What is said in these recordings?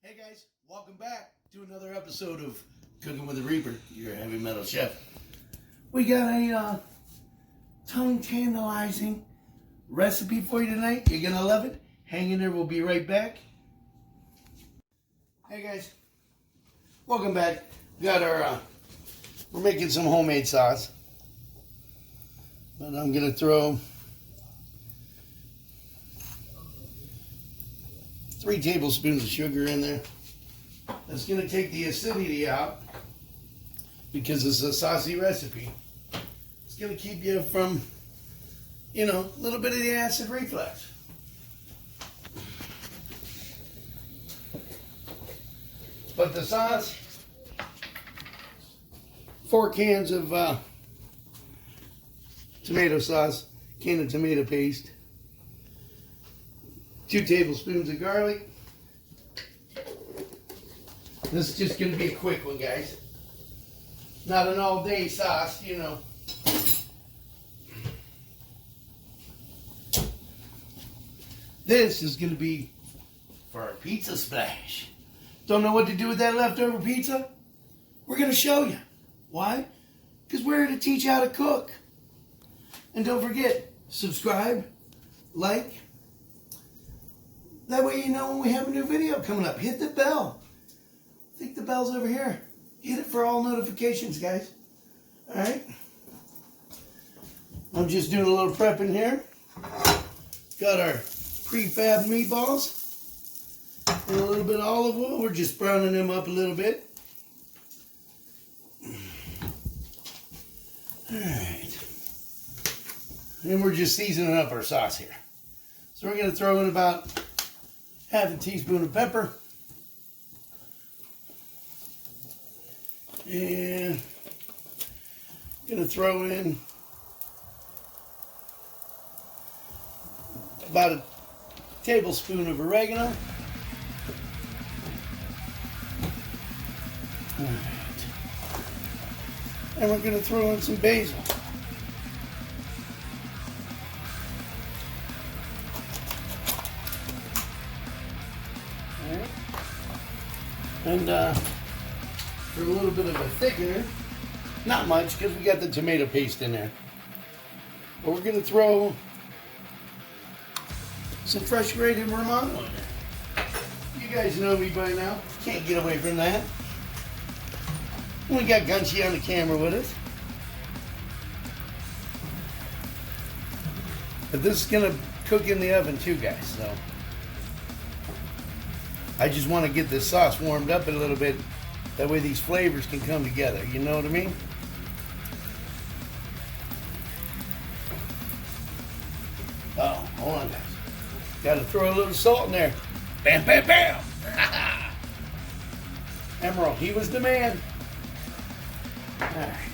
Hey guys, welcome back to another episode of Cooking with the Reaper, your heavy metal chef. We got a tongue-tantalizing recipe for you tonight. You're gonna love it. Hang in there, we'll be right back. Hey guys, welcome back. We got our, we're making some homemade sauce. But I'm gonna throw 3 tablespoons of sugar in there. That's going to take the acidity out because it's a saucy recipe. It's going to keep you from, a little bit of the acid reflux. But the sauce, 4 cans of tomato sauce, can of tomato paste, 2 tablespoons of garlic. This is just going to be a quick one, guys. Not an all-day sauce, This is going to be for our pizza splash. Don't know what to do with that leftover pizza? We're going to show you. Why? Because we're here to teach you how to cook. And don't forget, subscribe, like. That way you know when we have a new video coming up. Hit the bell. I think the bell's over here. Hit it for all notifications, guys. Alright? I'm just doing a little prepping here. Got our prefab meatballs. And a little bit of olive oil. We're just browning them up a little bit. Alright. And we're just seasoning up our sauce here. So we're going to throw in about half a teaspoon of pepper. And I'm going to throw in about a tablespoon of oregano. All right. And we're going to throw in some basil. And for a little bit of a thickener, not much because we got the tomato paste in there. But we're going to throw some fresh grated Romano in there. You guys know me by now. Can't get away from that. We got Gunchy on the camera with us. But this is going to cook in the oven too, guys. So I just want to get this sauce warmed up a little bit. That way these flavors can come together. You know what I mean? Oh, hold on, guys. Got to throw a little salt in there. Bam, bam, bam. Emerald, he was the man. All right.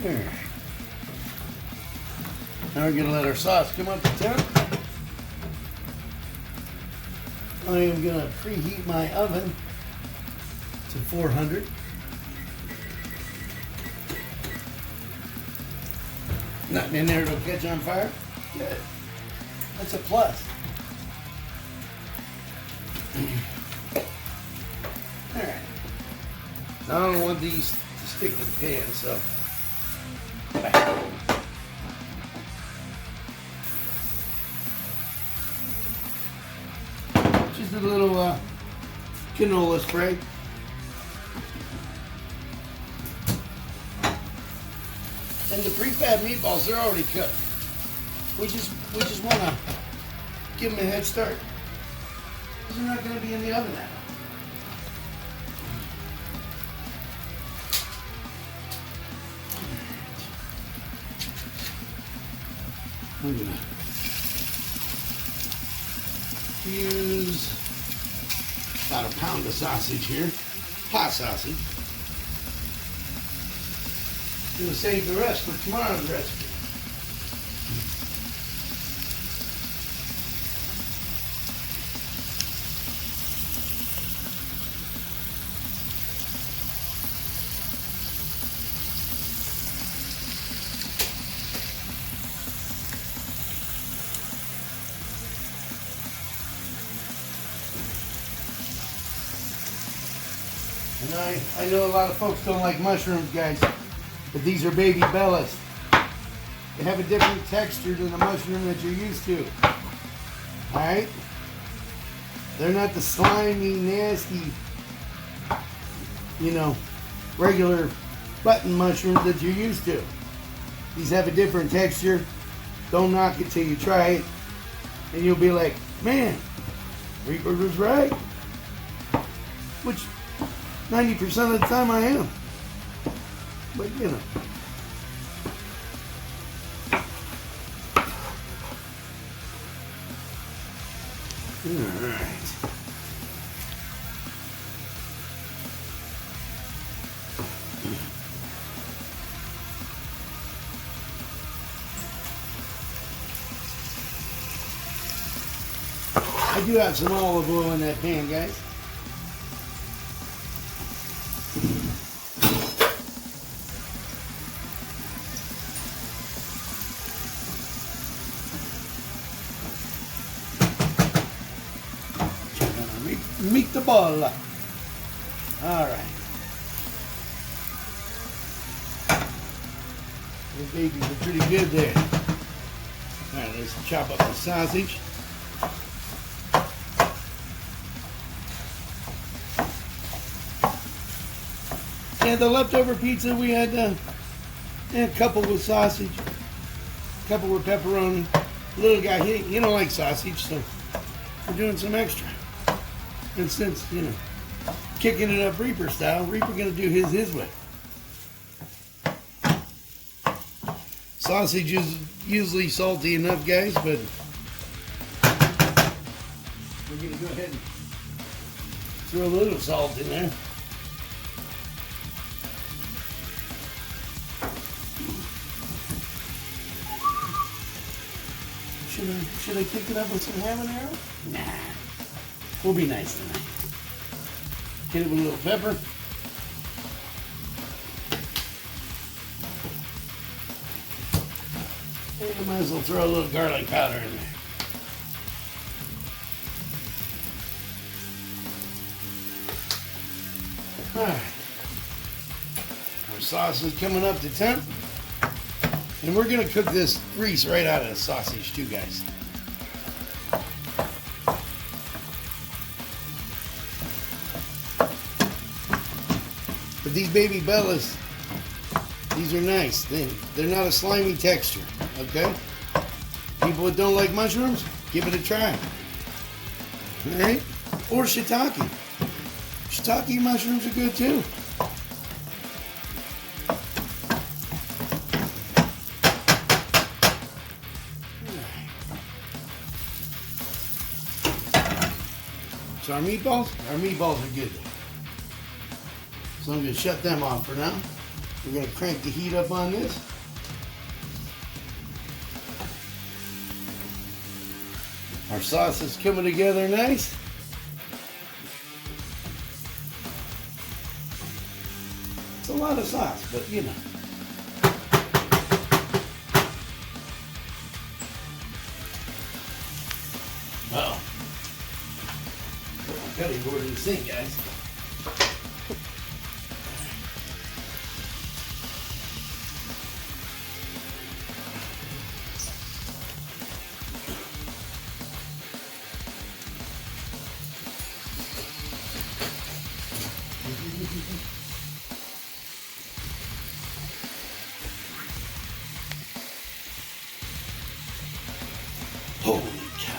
All right. Now we're going to let our sauce come up to temp. I am going to preheat my oven to 400. Nothing in there that'll catch on fire. Good. That's a plus. Alright. Now I don't want these to stick to the pan, so. Just a little canola spray. And the prefab meatballs, they're already cooked. We just want to give them a head start. Because they're not going to be in the oven now. I'm going to use about a pound of sausage here. Hot sausage. I'm going to save the rest for tomorrow's recipe. And I know a lot of folks don't like mushrooms, guys, but these are baby bellas. They have a different texture than the mushroom that you're used to. Alright? They're not the slimy, nasty, regular button mushrooms that you're used to. These have a different texture. Don't knock it till you try it. And you'll be like, man, Reaper was right. Which 90% of the time I am. But Alright. I do have some olive oil in that pan, guys. Meatball. All right. Those babies are pretty good there. All right, let's chop up the sausage. Yeah, the leftover pizza we had a couple with sausage, a couple with pepperoni. Little guy, he don't like sausage, so we're doing some extra. And since, kicking it up Reaper style, Reaper gonna do his way. Sausage is usually salty enough, guys, but we're gonna go ahead and throw a little salt in there. Should I kick it up with some habanero? Nah. We'll be nice tonight. Hit it with a little pepper. And I might as well throw a little garlic powder in there. Alright. Our sauce is coming up to temp. And we're going to cook this grease right out of the sausage too, guys. But these baby bellas, these are nice. They're not a slimy texture, okay? People that don't like mushrooms, give it a try. Alright? Or shiitake. Shiitake mushrooms are good too. So our meatballs are good. So I'm going to shut them off for now. We're going to crank the heat up on this. Our sauce is coming together nice. It's a lot of sauce, but Uh-oh. Put my cutting board in the sink, guys. Holy cow.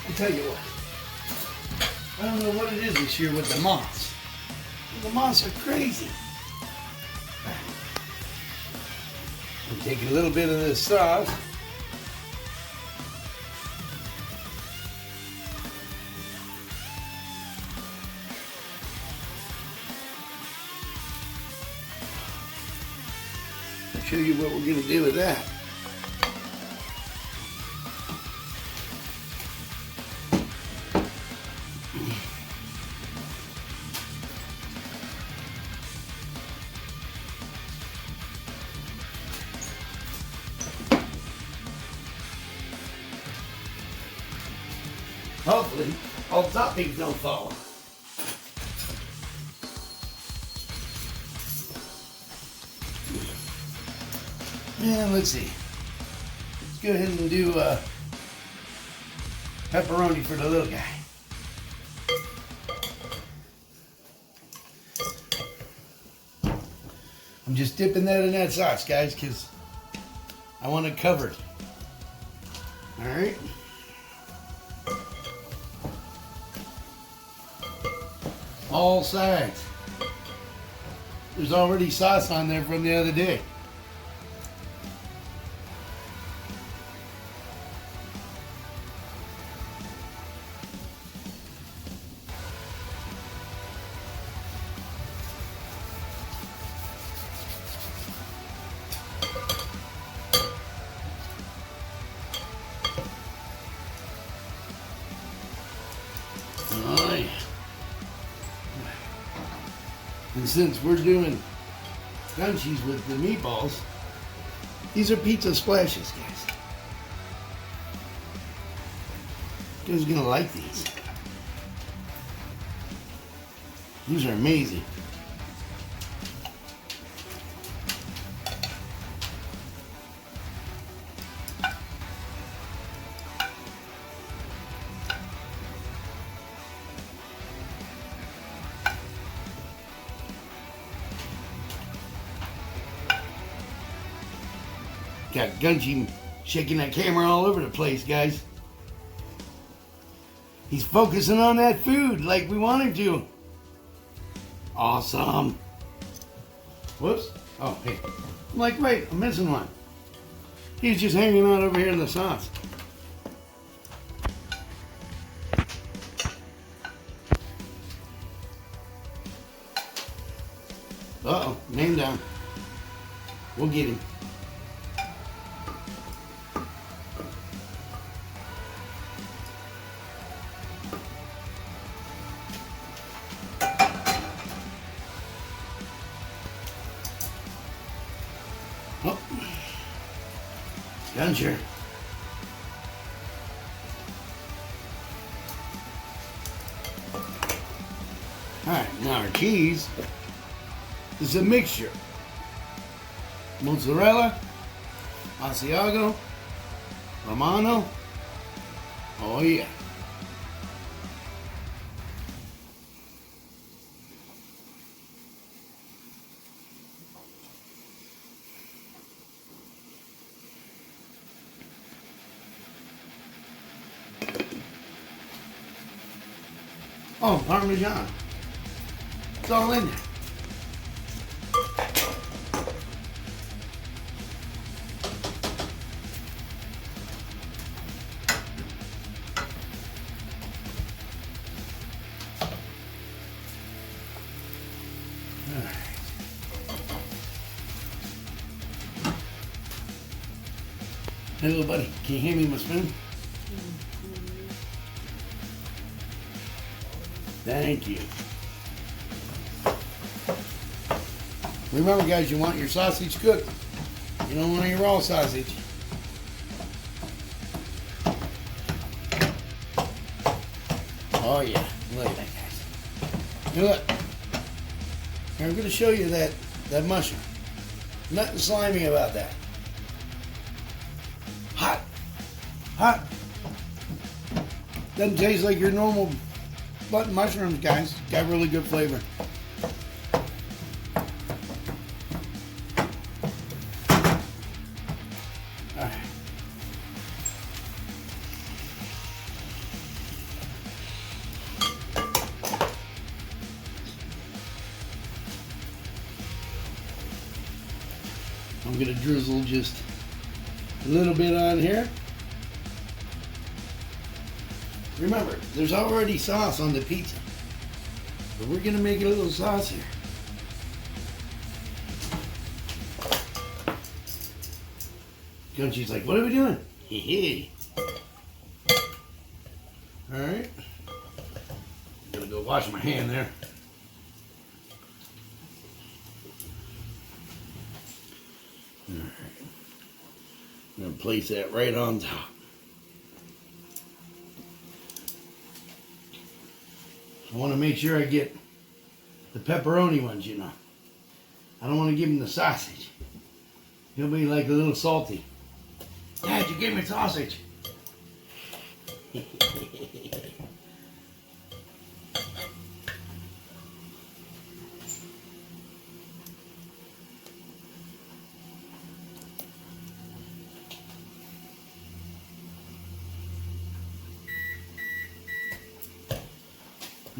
I'll tell you what. I don't know what it is this year with the moths. The moths are crazy. I'm taking a little bit of this sauce. I'll show you what we're going to do with that. Hopefully, all toppings don't fall. And let's see. Let's go ahead and do pepperoni for the little guy. I'm just dipping that in that sauce, guys, because I want it covered. All right. All sides. There's already sauce on there from the other day. Oh, yeah. And since we're doing crunchies with the meatballs, these are pizza splashes, guys. You guys are gonna like these. These are amazing. Got Gunji shaking that camera all over the place, guys. He's focusing on that food like we want him to. Awesome. Whoops. Oh, hey. I'm like, wait, I'm missing one. He's just hanging out over here in the sauce. Uh-oh, name down. We'll get him. Oh, Guncher. Alright, now our cheese is a mixture. Mozzarella, Asiago, Romano. Oh yeah. Oh, parmesan. It's all in there. Hey, little buddy, can you hand me my spoon? Thank you. Remember, guys, you want your sausage cooked. You don't want your raw sausage. Oh, yeah. Look at that, guys. Now, look. Here, I'm going to show you that mushroom. Nothing slimy about that. Hot. Hot. Doesn't taste like your normal button mushrooms, guys. Got really good flavor. Alright. I'm going to drizzle just a little bit on here. Remember, there's already sauce on the pizza, but we're going to make it a little saucier. Gunchi's like, what are we doing? Hee. Alright. I'm going to go wash my hand there. Alright. I'm going to place that right on top. I want to make sure I get the pepperoni ones, you know. I don't want to give them the sausage. He'll be like a little salty. Dad, you gave me sausage.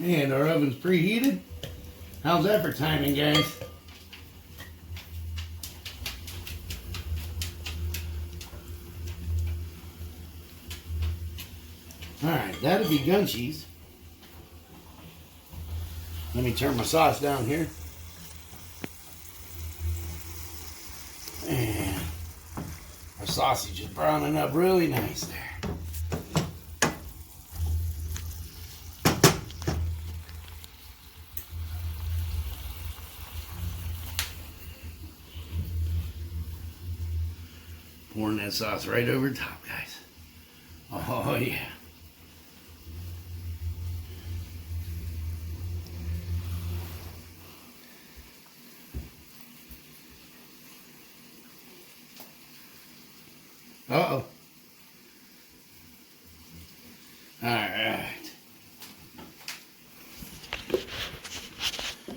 And our oven's preheated. How's that for timing, guys? Alright, that'll be gun cheese. Let me turn my sauce down here. And our sausage is browning up really nice there. Pouring that sauce right over the top, guys. Oh, yeah. Uh-oh. All right.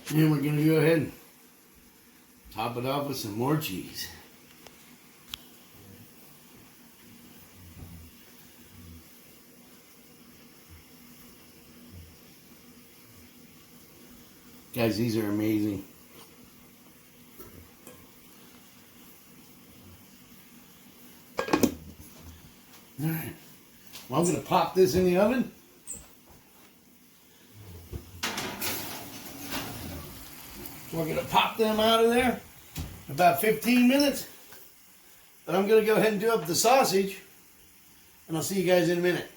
And we're going to go ahead and top it off with some more cheese. Guys, these are amazing. Alright. Well, I'm going to pop this in the oven. We're going to pop them out of there in about 15 minutes. But I'm going to go ahead and do up the sausage. And I'll see you guys in a minute.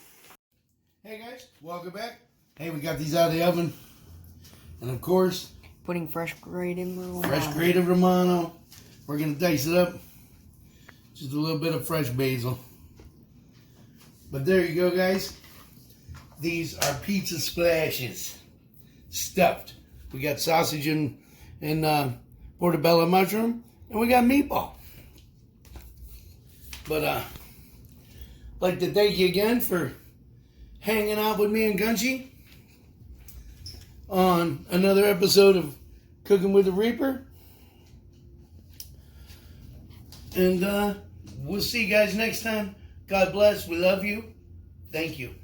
Hey guys, welcome back. Hey, we got these out of the oven. And of course, putting fresh grated Romano. Fresh grated Romano. We're going to dice it up. Just a little bit of fresh basil. But there you go, guys. These are pizza splashes. Stuffed. We got sausage and portobello mushroom. And we got meatball. But I'd like to thank you again for hanging out with me and Gunchi on another episode of Cooking with the Reaper. And we'll see you guys next time. God bless. We love you. Thank you.